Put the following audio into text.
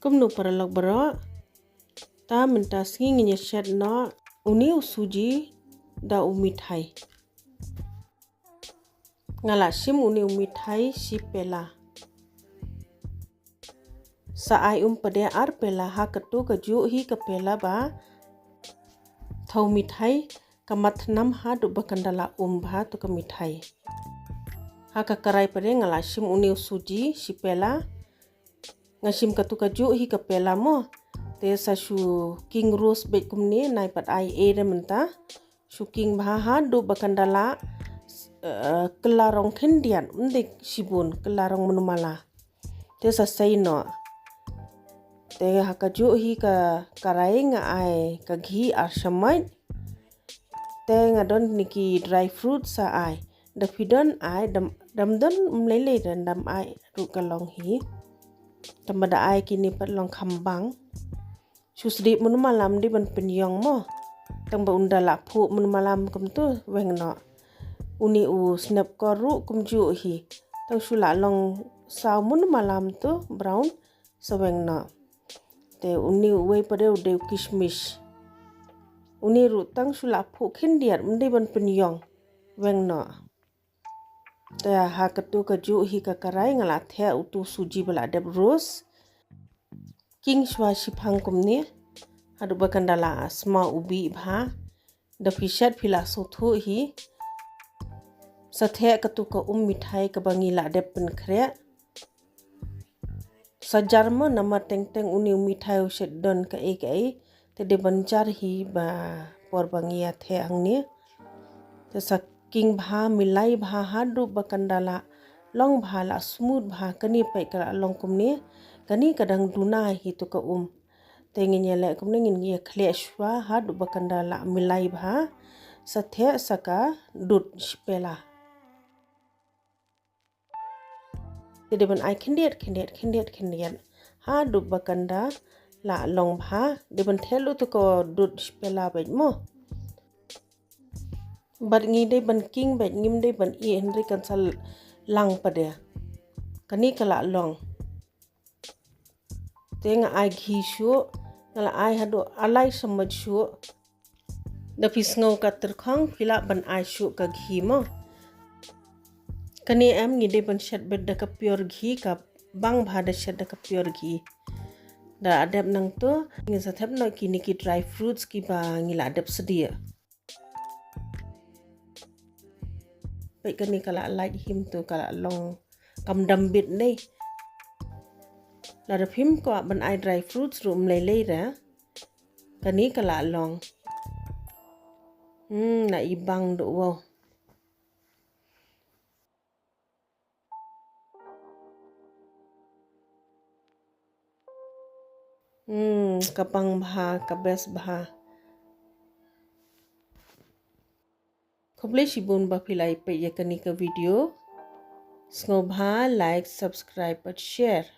Kumno paralog baro ta minta singinya shet no uni Suji da Mithai ngala sim uni Mithai si pela sa ai pade ar pela ha katu kaju hi ka pela ba thau Mithai kamat nam ha du bakandala bha tu ka Mithai ha ka karai pade ngala sim uni Suji si pela ngasim katu kaju hi ka pela mo te sa shu king rose be kumni nai pat ai de menta shu king bha ha du bakandala kelarong kendian undik sibun kelarong menumala te sa sai no te ha kaju hi ka karai nga ai ka ghee ar shamai te ngadon niki dry fruit sa ai da pidon ai dam don mlele dam ai ru kalong hi tamada ai kini pat long khambang susri mun malam di ban penyong mo tang ba undala phu mun malam kum tu weng no uni snap koru kum ju hi tang sula long saw mun malam tu brown so weng no te uni we pade de kishmish uni ru tang sula phu khindiat mun di ban penyong weng no te ha katu kaju hi ka karai ngala the utu Suji bala deb rose king shwa shipang kumni hadu bakandala asma ubi bha da fishat phila sothu hi sathe katu ka Mithai ka bangila deb pen khre sajarma nama teng uni Mithai shet don ka te de banjar hi ba por bangia the angni te sa king bha milai bha hadu bakandala long bha la smooth bha kani pai ka long kumni kani kadang duna hi to ka tenginya le kumni ngin ye khle shwa hadu bakandala milai bha sathe saka dut spela te ban ai khendiat hadu bakanda la long bha de ban thelu to ko dut spela ba mo bat ngi de ban king ba ngim de ban i henry kansal lang pade kani kala long tenga ai Ghee shu ngala ai hadu alai samaj shu da pisngau ka terkhang phila ban ai shu ka Ghee mo kani am ngi de ban shet bed da ka pure Ghee ka bang bha da shet da ka pure Ghee da adap nang to ngi sa thap no ki niki dry fruits ki ba ngila adap sedia pai kani kala like him to kala long kam dam bit nei la da phim ko ban ai dry fruits rum lele ra kani kala long na ibang do wo kapang bha kabes bha khoble shibun ba philai pe yakani ka video sngo bha like subscribe but share